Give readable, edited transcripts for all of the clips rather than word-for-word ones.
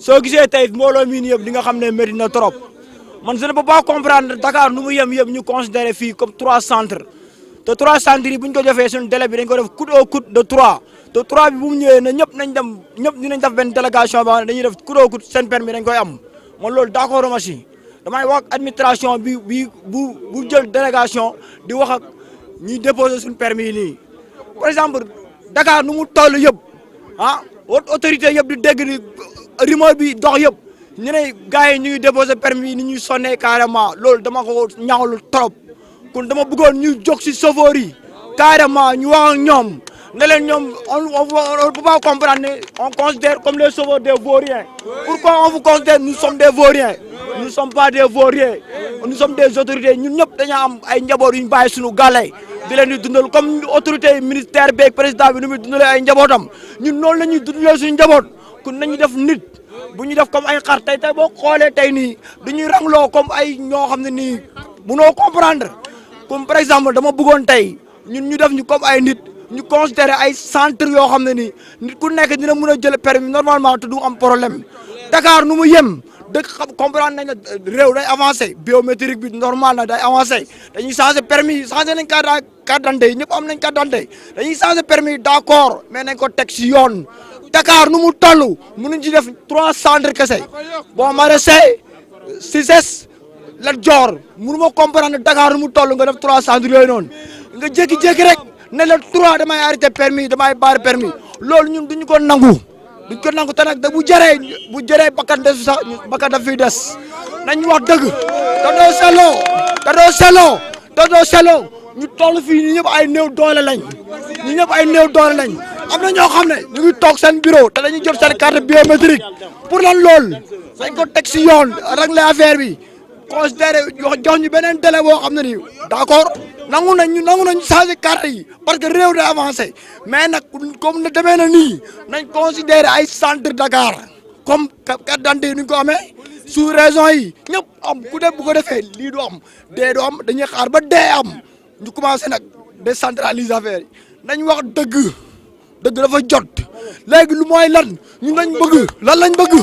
soo gisee tey mbooloo mii nii yëpp di nga xam ne métti na trop man je ne peux pas comprendre Dakar nu mu yem yëpp ñu considéré fii comme 3 centres te 3 centres yi bu ñu ko defee suñu délai bi dañ ko def coûte au coûte de 3 te 3 bi bu mu ñëwee ne ñëpp nañ dem ñëpp dinañ def benn délégation ba dañuy def coûte au coûte seen permis dañ koy am man loolu d'accord ma si damay wax administration bu jël délégation di wax ak ñuy déposer suñu permis yi nii par exemple Dakar nu mu toll yëpp ah autorité yëpp di dégg ni rumeur bi dox yëpp ñu ne gars yi ñu ngi déposé permis ni ñuy sonnee carrément loolu dama ko ñaawlu trop kon dama bëggoon ñu jóg si chauffeur yi carrément ñu wax ak ñoom ne leen ñoom on peut pas comprendre ne on considère comme les chauffeurs des vauriens pourquoi on vous considère nous sommes des vauriens nous ne sommes pas des vauriens nous sommes des autorités ñun ñëpp dañoo am ay njaboot yu ñu bàyyi suñu gàllay di leen di dundal comme autorité ministère beeg président bi nu muy dundalee ay njabootam ñun noonu la ñuy dundalee suñu njaboot kon nañu def nit bu ñu def comme ay xar tey boo xoolee tey nii dañuy rangloo comme ay ñoo xam ne nii munoo comprendre comme par exemple dama bëggoon tey ñun ñu def ñu comme ay nit ñu considéré ay centre yoo xam ne nii nit ku nekk dina mën a jël permis normalement te du am problème Dakar nu mu yem dëkk xam comprendre nañ ne réew day avancé biométrique bi normal na day avancé dañuy changé permis changé nañ carte d'identité yi ñëpp am nañ carte d'identité dañuy changé permis d'accord mais nañ ko teg si yoon Dakar nu mu toll mënuñ ci def 3 centres kese bon maraîcher Cissesse Lat Dior mënu ma comprendre Dakar nu mu toll nga def 3 centres yooyu noonu nga jékki-jékki rek ne la 3 damay arrêté permis damay baare permis loolu ñun duñu ko nangu te nag bu jëree bakkan des sax bakkan daf fiy des nañ wax dëgg te doo selloo ñu toll fii ñi ñëpp ay néew doole lañ am na ñoo xam ne ñu ngi toog seen bureau te dañuy jot seen carte biométrique pour lan lool dañ ko teg si yoon régler affaire bi considéré jox ñu beneen délai boo xam ne nii d'accord nangu nañ changer carte yi parce que réew day avancé mais nag comme ne demee na nii nañ considéré ay centre Dakar comme carte d'identité yi ni ñu ko amee sous région yi ñëpp am ku def bu ko defee lii du am dee du am dañuy xaar ba dee am ñu commencé nag décentraliser affaire yi nañ wax dëgg dafa jot léegi lu mooy lan ñun lañ bëgg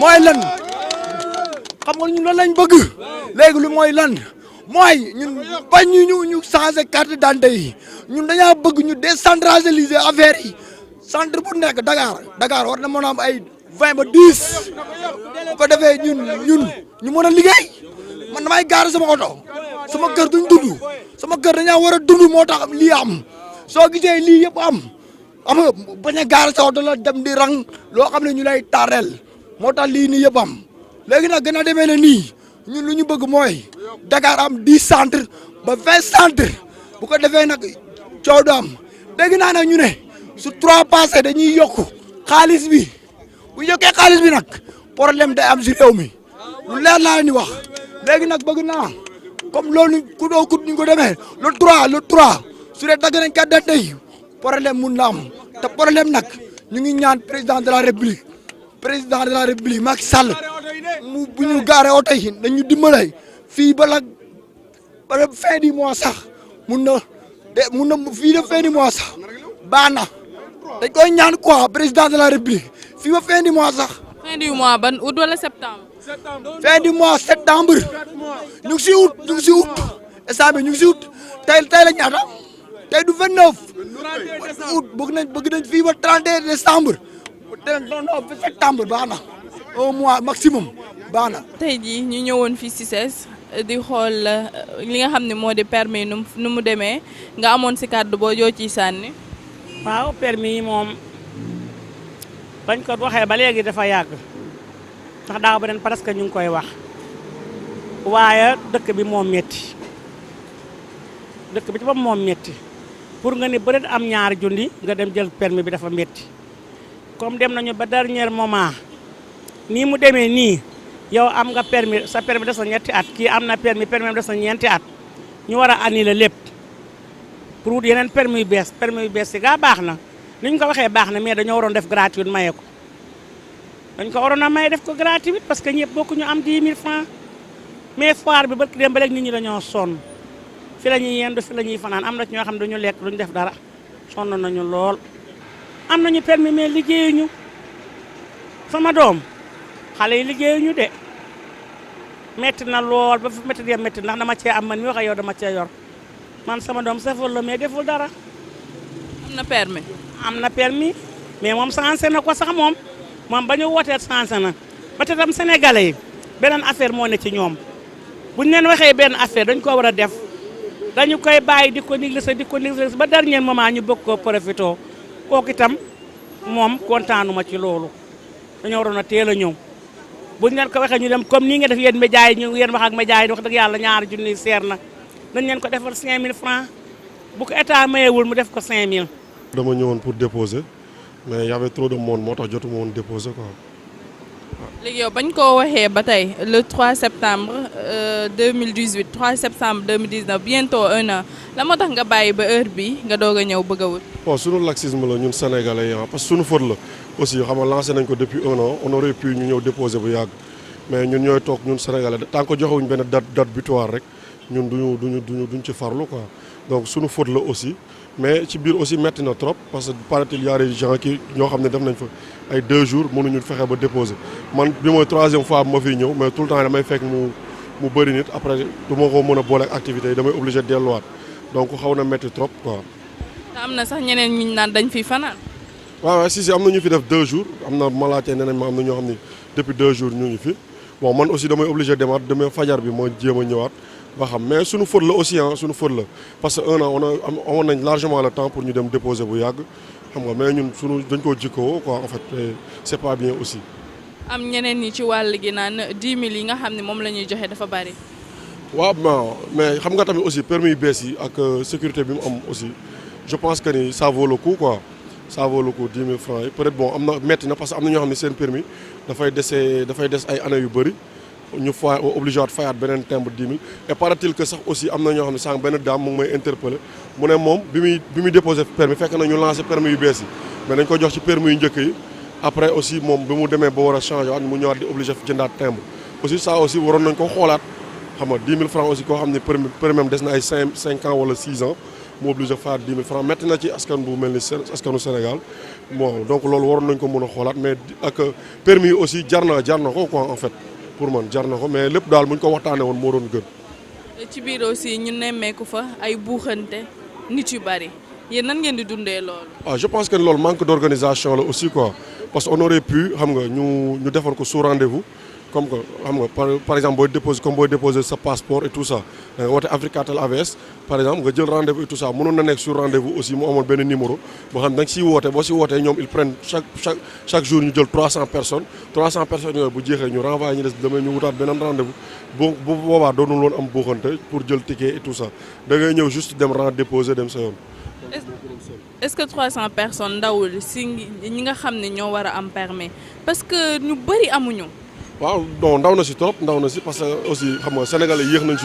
mooy lan xam nga ñun lan lañ bëgg léegi lu mooy lan mooy ñun bañ ñu changer carte d'identité yi ñun dañaa bëgg ñu décentraliser affaire yi centre bu nekk Dakar war na mën a am ay 20 ba 10 bu ko defee ñun ñu mën a liggéey man damay gaare sama oto sama kër duñ dund sama kër dañaa war a dund moo tax lii am soo gisee lii yëpp am nga bañ a gaare sa oto la dem di rang loo xam ne ñu lay tardel moo tax lii nii yëpp am léegi nag gën a demee ne nii ñun lu ñu bëgg mooy Dakar am 10 centres ba 20 centres bu ko defee nag coow du am dégg naa nag ñu ne su 3 passé dañuy yokk xaalis bi bu yokkee xaalis bi nag problème day am si réew mi lu leer laa leen di wax léegi nag bëgg naa comme loolu ku doo kut ñu ko demee le 3 su dee dagg nañ carte d'identité yi problème mun na am te problème nag ñu ngi ñaan président de la république Macky Sall mu bu ñu gaaree oto yi dañu dimbale fii bala fin du mois sax mun na fii de fin du mois sax baax na dañ koy ñaan quoi président de la république fii ba fin du mois sax. fin du mois ban août wala septembre. fin du mois septembre ñu ngi si août instant bi ñu ngi si août tey la ñaata tey du 29 août bëgg nañ fii ba 31 décembre non septembre baax na un mois maximum baax na. tey jii ñu ñëwoon fii Cissesse di xool li nga xam ne moo di permis nu mu demee nga amoon si kàddu boo joo ciy sànni. waaw permis yi moom bañ ko waxee ba léegi dafa yàgg ndax daaw ba ren presque ñu ngi koy wax waaye dëkk bi moom metti dëkk bi ci boppam moom metti pour nga ni bëreet am ñaari junni nga dem jël permis bi dafa metti comme dem nañu ba dernier moment nii mu demee nii yow am nga permis sa permis des na ñetti at kii am na permis des na ñeenti at ñu war a annuler lépp pour wut yeneen permis yu bees si gaa baax na ni ñu ko waxee baax na mais dañoo waroon def gratuit maye ko dañ ko waroon a maye def ko gratuit parce que ñëpp bokku ñu am 10 000 francs mais foire bi barki dem ba léegi nit ñi dañoo sonn fi la ñuy yendu fi la ñuy fanaan am na ci ñoo xam ne duñu lekk duñu def dara sonn nañu lool am nañu permis mais liggéeyuñu sama doom xale yi liggéeyuñu de metti na lool ba fi metti de metti ndax dama cee am man mi wax ak yow dama cee yor man sama doom safar la mais deful dara. am na permis. am na permis mais moom sensé na ko sax moom ba ñu wootee sensé na ba te tam sénégalais yi beneen affaire moo ne ci ñoom buñ leen waxee benn affaire dañ ko war a def dañu koy bàyyi di ko négliger ba dernier moment ñu bëgg koo profité kooku itam moom kontaanuma ci loolu dañoo waroon a teel a ñëw buñ leen ko waxee ñu dem comme nii nga def yéen médias yi ñu yéen wax ak médias yi wax dëgg yàlla ñaari junni seer na dañ leen ko defal 5000 francs bu ko état mayewul mu def ko 5000. dama ñëwoon pour déposer mais y avait trop de monde moo tax jotuma woon déposer quoi. léegi yow bañ koo waxee ba tey le 3 septembre 2018 3 septembre 2019 bientôt 1 an la moo tax nga bàyyi ba heure bi nga doog a ñëw bëgg a wut. bon sunu laxisme la ñun sénégalais yi parce que sunu faute la aussi xam nga lancé nañ ko depuis 1 an on aurait pu ñu ñëw déposer bu yàgg mais ñun ñooy toog ñun sénégalais tant que joxewuñ benn date butoir rek ñun duñu ci farlu quoi donc sunu faute la aussi. mais ci biir aussi metti na trop parce que paraît-il y a des gens qui ñoo xam ne def nañ fa ay 2 jours mënuñu fexe ba déposer man bi mooy 3e fois ma fiy ñëw mais tout le temps damay fekk mu bëri nit après du ma ko mën a boole ak activités yi damay obligé delluwaat donc xaw na metti trop quoi. te am na sax ñeneen ñu naan dañ fi fanaan. waaw si am na ñu fi def 2 jours am na ma laajte nee nañ ma am na ñoo xam ne depuis 2 jours ñu ngi fi bon man aussi damay obligé demaat demee fajar bi ma jéem a ñëwaat. ba xam mais suñu faute la aussi suñu faute la parce que 1 an amoon nañ largement le temps pour ñu dem déposer bu yàgg xam nga mais ñun suñu dañ koo jikkoo quoi en fait c'est pas bien aussi. am ñeneen ñi ci wàll gi naan 10 000 yi nga xam ne moom la ñuy joxe dafa bari. waaw mais xam nga tamit aussi permis yu bees yi ak sécurité bi mu am aussi je pense que ni ça vaut le coup quoi ça vaut le coup 10 000 francs yi peut-être bon am na metti na parce que am na ñoo xam ne seen permis dafay des ay années yu bëri. ñu fa obligé waat fayaat beneen timbre 10 000 et paraît-il que sax aussi am na ñoo xam ne sànq benn dame mu ngi may interpellé mu ne moom bi muy déposé permis fekk na ñu lancé permis yu bees yi mais dañ ko jox ci permis yu njëkk yi après aussi moom bi mu demee ba war a changé waat mu ñëwaat di obligé jëndaat timbre aussi ça aussi waroon nañ ko xoolaat xam nga 10 000 francs aussi koo xam ne permis des na ay 5 ans wala 6 ans mu obligé fayaat 10 000 francs métti na ci askan bu mel ni askanu Sénégal bon donc loolu waroon nañ ko mën a xoolaat mais ak permis yi aussi jar na ko quoi en fait. pour man jar na ko mais lépp daal bu ñu ko waxtaanee woon moo doon gën. ci biir aussi ñu nemmeeku fa ay buuxante nit yu bari yéen nan ngeen di dundee loolu. je pense que loolu manque d'organisation la aussi quoi parce que on aurait pu xam nga ñu defoon ko sous rendez-vous comme que xam nga par exemple booy déposer sa passeport et tout ça da nga woote Africatel AVS par exemple nga jël rendez-vous et tout ça mënoon na nekk sur rendez-vous aussi mu amoon benn numéro boo xam ne da nga siy woote boo si wootee ñoom ils prennent chaque jour ñu jël 300 personnes yooyu bu jeexee ñu renvoyé ñu des demee ñu wutaat beneen rendez-vous bu boobaa doonul woon am buuxante pour jël ticket et tout ça da ngay ñëw juste dem déposer dem sa yoon. est-ce que 300 personnes ndawul si ñi nga xam ne ñoo war a am permis parce que ñu bëri amuñu. waaw non ndaw na si trop ndaw na si parce que aussi xam nga sénégalais yéex nañ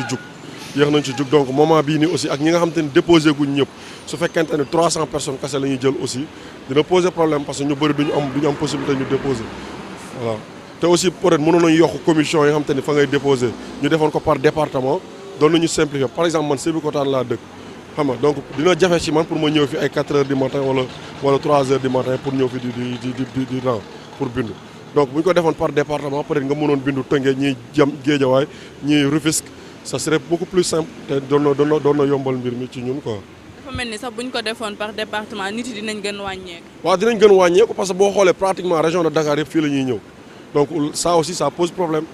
si jug donc moment bii nii aussi ak ñi nga xam te ne déposé guñ ñëpp su fekkente ne 300 personnes kese la ñuy jël aussi dina poser problème parce que ñu bëri duñu am possibilité ñu déposer voilà. te aussi peut-être mënoon nañu yokk commission yi nga xam te ne fa ngay déposer ñu defoon ko par département doon nañu simplifier par exemple man Sébikotane laa dëkk xam nga donc dina jafe ci man pour ma ñëw fi ay 4 heures du matin wala 3 heures du matin pour ñëw fi di rang pour bindu. donc bu ñu ko defoon par département peut-être nga mënoon bindu Tëngéej ñiy jam Guédiawaye ñiy Rufisque ça serait beaucoup plus simple te doon na yombal mbir mi ci ñun quoi. dafa mel ni sax bu ñu ko defoon par département nit yi dinañ gën wàññeeku. waaw dinañ gën wàññeeku parce que boo xoolee pratiquement région de Dakar yëpp fii la ñuy ñëw donc ça aussi ça pose problème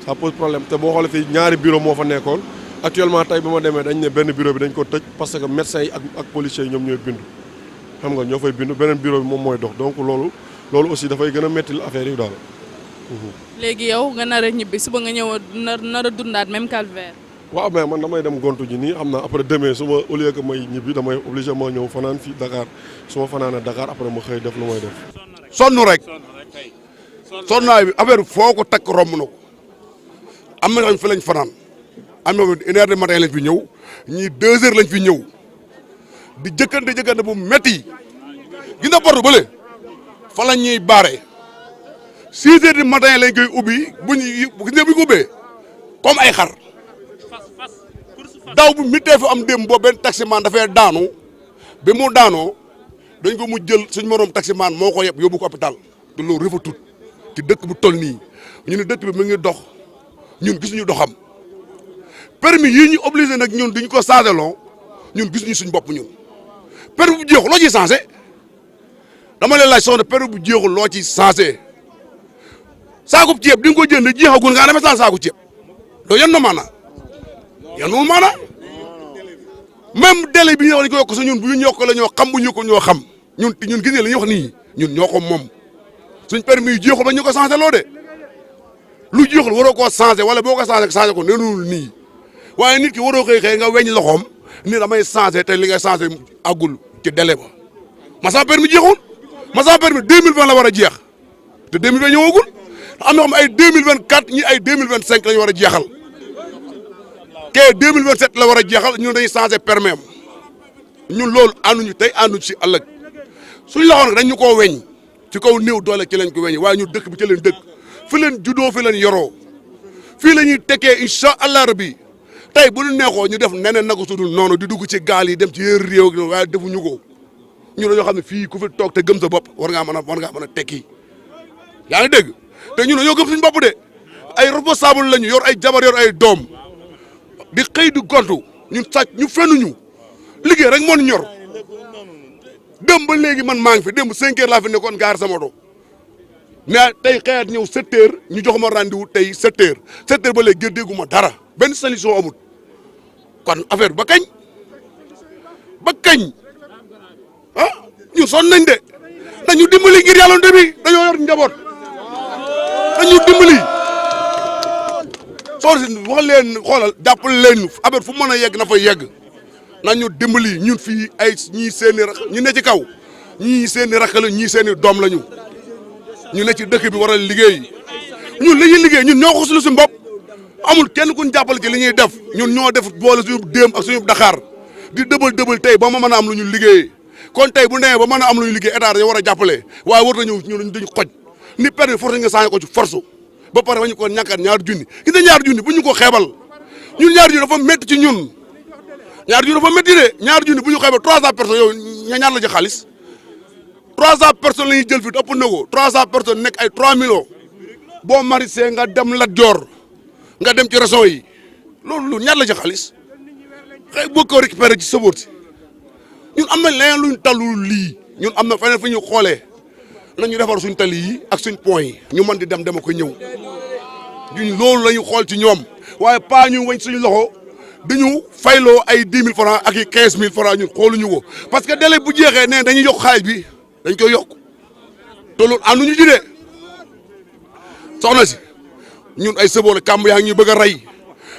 te boo xoolee fii ñaari bureau moo fa nekkoon actuellement tey bi ma demee dañ ne benn bureau bi dañ ko tëj parce que médecins yi ak policiers yi ñoom ñooy bindu xam nga ñoo fay bindu beneen bureau bi moom mooy dox donc loolu aussi dafay gën a mettil affaire yi daal. léegi yow nga nar a ñibbi suba nga ñëw nar a dundaat même calvaire. waaw mais man damay dem gontu ji nii xam naa après demain su ma au lieu que may ñibbi damay obligé ma ñëw fanaan fii Dakar su ma fanaanee Dakar après ma xëy def lu may def. sonn rek sonnaay bi affaire foo ko takk romb na ko am na ñooñu fi lañ fanaan am na 1 heure du matin lañ fi ñëw ñii 2 heures lañ fi ñëw di jëkkante bu métti gis nga porte bële fa la ñuy baare 6 heures du matin lañ koy ubbi bu ñu ko ubbee comme ay xar daw bu mitee fa am démb boobu benn taximan dafay daanu bi mu daanoo dañ ko mu jël suñ moroom taximan moo ko yeb yóbbu ko hôpital te loolu rafetut ci dëkk bu toll nii ñu ne dëkk bi mu ngi dox ñun gisuñu doxam permis yii ñu obligé nag ñun duñ ko changé loo ñun gisuñu suñ bopp ñun permis bu jeexul loo ciy changé dama leen laaj soxna permis bu jeexul loo ciy changé saakub ceeb di nga ko jënd jeexagul nga demee sans saaku ceeb doo yan na maanaam yanul maanaam même délai bi ñu wax ko yokk sa ñun bu ñu yokk la ñoo xam bu ñu ko ñoo xam ñun gis nga li ñuy wax nii ñun ñoo ko moom suñ permis yu jeexul ba ñu ko changé loo de lu jeexul waroo koo changé wala boo ko changé ko nenul nii waaye nit ki waroo xëy nga weñ loxoom ni damay changé te li nga changé àggul ci délai ba ma sama permis jeexul ma sama permis 2020 la war a jeex te 2020 ñëwagul am na xam ay 2024 ñi ay 2025 la ñu war a jeexal kee 2027 la war a jeexal ñun dañuy changé permis am ñun loolu ànduñu tey ànduñu ci ëllëg suñ loxoon nag dañ ñu koo weñ ci kaw néew doole ci lañ ko weñ waaye ñu dëkk bi ci leen dëkk fi leen juddoo fi leen yoroo fii la ñuy tekkee incha allah rabbi tey bu ñu neexoo ñu def neneen naka sudul noonu di dugg ci gaal yi dem ci yéer réew ak waaye defuñu ko ñu dañoo xam ne fii ku fi toog te gëm sa bopp war ngaa mën a tekki yaa ngi dégg te ñun dañoo gëm suñu bopp de ay responsable lañu yor ay jabar yor ay doom di xëy di gontu ñun sàcc ñu fennuñu liggéey rek moo ñu ñor dem ba léegi man maa ngi fi démb 5 heures laa fi nekkoon gaar sama moto mais tey xëyaat ñëw 7 heures ñu jox ma rendez-vous tey 7 heures 7 heures ba léegi dégguma dara benn solution amul kon affaire ba kañ ah ñun sonn nañ de nañu dimbali ngir yàlla bi dañoo yor njaboot nañu dimbali soo si wax leen xoolal jàppale leen affaire fu mën a yegg na fa yegg nañu dimbali ñun fii ay ñii seeni rak ñu ne ci kaw ñii seeni rak la ñii seeni doom lañu ñu ne ci dëkk bi war a liggéey ñun li ñuy liggéey ñun ñoo ko suñu suñu bopp amul kenn ku ñu jàppale ci li ñuy def ñun ñoo def boole suñu déem ak suñu Dakar di dëbal tey ba ma mën a am lu ñu liggéey kon tey bu nee ba mën a am lu ñu liggéey état dañu war a jàppale waaye war nañu ñun dañu xoj ni permis force nga changé ko ci force ba pare ba ñu ko ñàkkaat ñaar junni gis nga ñaar junni bu ñu ko xeebal ñun ñaar junni dafa métti ci ñun ñaar junni dafa métti de ñaar junni bu ñu xeebal 300 personnes yow ñaar la ci xaalis 300 personnes la ñuy jël fi ëpp na ko 300 personnes nekk ay 3 millions boo marisee nga dem Lat Dior nga dem ci régions yi loolu ñaar la ci xaalis xëy boo ko récupéré ci sabóor si ñun am na leneen luñ talul lii ñun am na feneen fu ñu xoolee nañu defar suñ tali yi ak suñ point yi ñu mën di dem dama ko ñëw ñun loolu la ñu xool ci ñoom waaye pas ñu wañ suñu loxo dañu fayloo ay 10 000 francs ak i 15 000 francs ñun xooluñu ko parce que délai bu jeexee nee dañuy yokk xaalis bi dañ koy yokk te loolu ànduñu ci de soxna si ñun ay sëboole kàmb yaa ngi ñuy bëgg a rey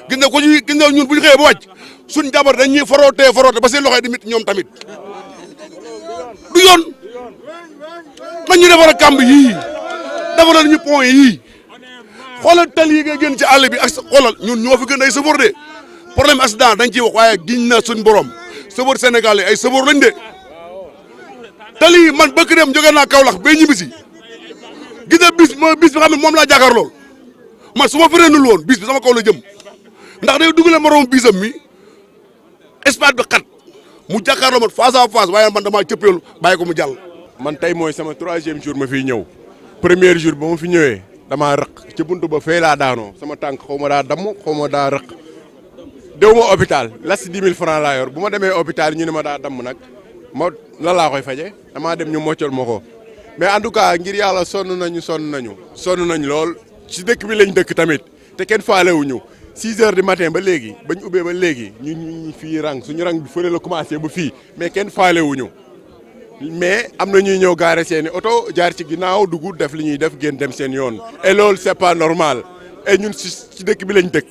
gis nga ko ñu gis nga ñun bu ñu xëyee ba wàcc suñ jabar dañuy foroote ba seen loxo yi di mit ñoom tamit du yoon nañ ñu defar a kàmb yii defaral ñu pont yii xoolal tali yi nga génn ci àll bi ak xoolal ñun ñoo fi gën ay sëboor de problème accident dañ ciy wax waaye giñ na suñ borom sëboor Sénégal yi ay sëboor lañ de tali yi man bëgg dem jóge naa Kaolack bay ñibbi si gis nga bis bi xam ne moom laa jàkkaar lool man su ma freinul woon bis bi sama kaw la jëm ndax day dugale moroom bisam mi espace bi xat mu jàkkaarloo man face à face waaye man damaa cëppeelu bàyyi ko mu jàll. man tey mooy sama 3e jour ma fiy ñëw premier jour ba ma fi ñëwee damaa rëq ca buntu ba fee laa daanoo sama tànk xaw ma daa damm xaw ma daa rëq dew ma hôpital las 10 000 francs laa yor bu ma demee hôpital ñu ne ma daa damm nag ma lan laa koy faje damaa dem ñu moccal ma ko mais en tout cas ngir yàlla sonn nañ lool ci dëkk bi lañ dëkk tamit te kenn faalewuñu 6 heures du matin ba léegi bañ ubbee ba léegi ñu fii rang suñu rang bi fële la commencé ba fii mais kenn faalewuñu mais am na ñuy ñëw gaare seeni oto jaar ci ginnaaw dugg def li ñuy def génn dem seen yoon et loolu c'est pas normal et ñun ci dëkk bi lañ dëkk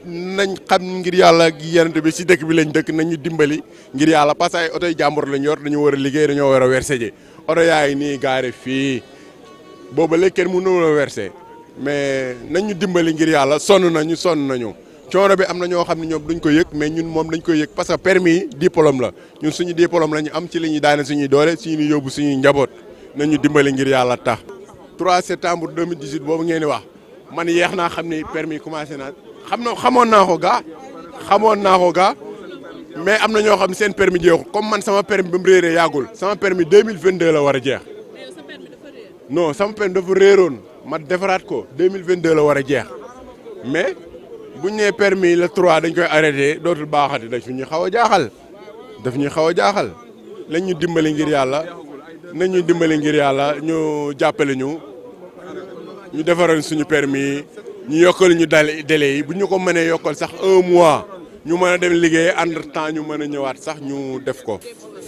nañ xam ngir yàlla yenent bi ci dëkk bi lañ dëkk nañu dimbali ngir yàlla parce que ay oto yi jàmbur lañ yor dañu war a liggéey dañoo war a verser ji oto yaa ngi nii gaare fii booba léegi kenn mënu la verser mais nañu dimbali ngir yàlla sonn nañu coono bi am na ñoo xam ne ñoom duñ ko yëg mais ñun moom dañ koy yëg parce que permis yi diplôme la ñun suñu diplôme la ñu am ci li ñuy daane suñuy doole suñu yóbbu suñuy njaboot nañu dimbali ngir yàlla tax 3 septembre 2018 boobu ngeen di wax man yeex naa xam ni permis commencé naa xamoon naa ko gaa mais am na ñoo xam ne seen permis jeexul comme man sama permis bi mu réeree yàggul sama permis 2022 la war a jeex non sama permis dafa réeroon ma defaraat ko 2022 la war a jeex mais buñ nee permis le 3 dañ koy arrêté dootul baaxati daf ñuy xaw a jaaxal lañ ñu dimbali ngir yàlla nañ ñu dimbali ngir yàlla ñu jàppale ñu defaral suñu permis ñu yokkal ñu délai yi bu ñu ko mënee yokkal sax 1 mois ñu mën a dem liggéey entre temps ñu mën a ñëwaat sax ñu def ko.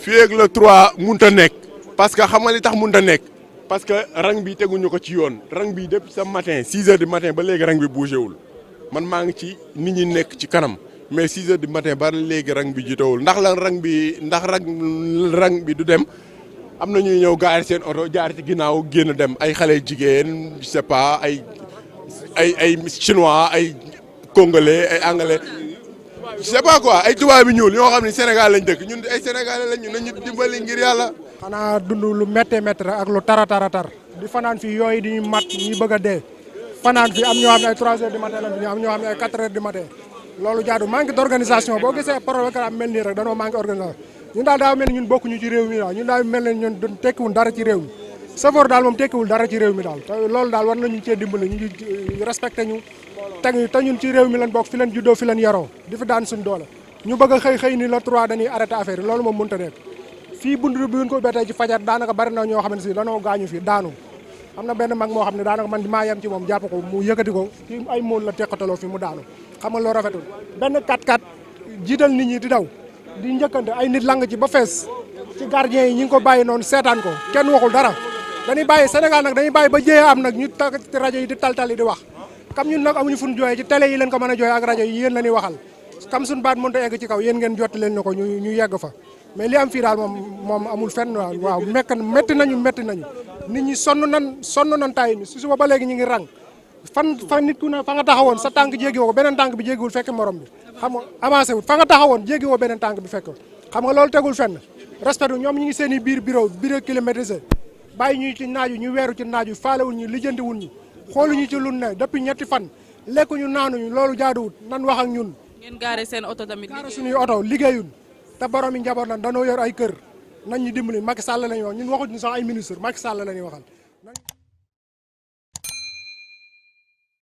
fii ak le 3 mënut a nekk parce que xam nga li tax mënut a nekk parce que rang bi teguñu ko ci yoon rang bi depuis sa matin 6 heures du matin ba léegi rang bi bougé wul man maa ngi ci nit ñi nekk ci kanam mais 6 heures du matin ba léegi rang bi jiitawul ndax rang bi du dem. am na ñuy ñëw gaari seen oto jaar ci ginnaaw génn dem ay xale jigéen je sais pas ay chinois ay congolais ay anglais je sais pas quoi ay tubaab bi ñuul ñoo xam ne Sénégal lañ dëkk ñun ay sénégalais lañ nañu dimbali ngir yàlla. xanaa dund lu méttee métti ak lu tar di fanaan fii yooyu di mat ñi bëgg a dee fanaan fii am ñoo xam ne ay 3 heures du matin lañ fi am ñoo xam ne ay 4 heures du matin loolu jaadu manque d'organisation boo gisee programme mel nii rek danoo manque organisation. ñun daal daa mel ni ñun bokkuñu ci réew mi daal ñun daal mel ne ñun tekkiwul dara ci réew mi safoor daal moom tekkiwul dara ci réew mi daal te loolu daal war nañu cee dimbali ñu ngi respecté ñu te ñun ci réew mi lañ bokk fi leen juddoo fi leen yaroo di fi daan suñ doole ñu bëgg a xëy ni la 3 dañuy arrêté affaire yi loolu moom mënut a nekk fii buntu bi ñu ko betee ci fajar daanaka bari na ñoo xam ne si danoo gaañu fii daanu am na benn mag moo xam ne daanaka man maa yem ci moom jàpp ko mu yëkkati ko ci ay mool la teqataloo fi mu daanu xam nga loo rafetul benn 4x4 jiital nit ñi di daw di njëkkante ay nit lang ci ba fees ci gardien yi ñi ngi ko bàyyi noonu seetaan ko kenn waxul dara dañuy bàyyi Sénégal nag dañuy bàyyi ba jéyee am nag ñu tag ci rajo yi di taltal yi di wax comme ñun nag amuñu fu ñu jooyee ci télé yi leen ko mën a jooyee ak rajo yi yéen la ñuy waxal comme suñu baat mënut a egg ci kaw yéen ngeen jot leen na ko ñu yegg fa mais li am fii daal moom amul fenn waaw métti nañu nit ñi sonn nan tay ni su suba ba léegi ñu ngi rang fan nit ku ne fa nga taxawoon sa tànk jéggi woo ko beneen tànk bi jéggiwul fekk morom bi xam nga avancé wul fa nga taxawoon jéggi woo beneen tànk bi fekk xam nga loolu tegul fenn respect ñoom ñu ngi seen i biir bureau kilométrisé bàyyi ñu ci naaju ñu weeru ci naaju faalewul ñu lijjantiwul ñu xooluñu ci lu ne depuis ñetti fan lekkuñu naanuñu loolu jaaduwut nan wax ak ñun. ngeen gaare seen oto tamit. gaare suñuy oto liggéeyun te borom yi njaboot nan danoo yor ay kër nañ ñu dimbali Macky Sall la ñuy wax ñun waxuñu sax ay ministre Macky Sall la ñuy waxal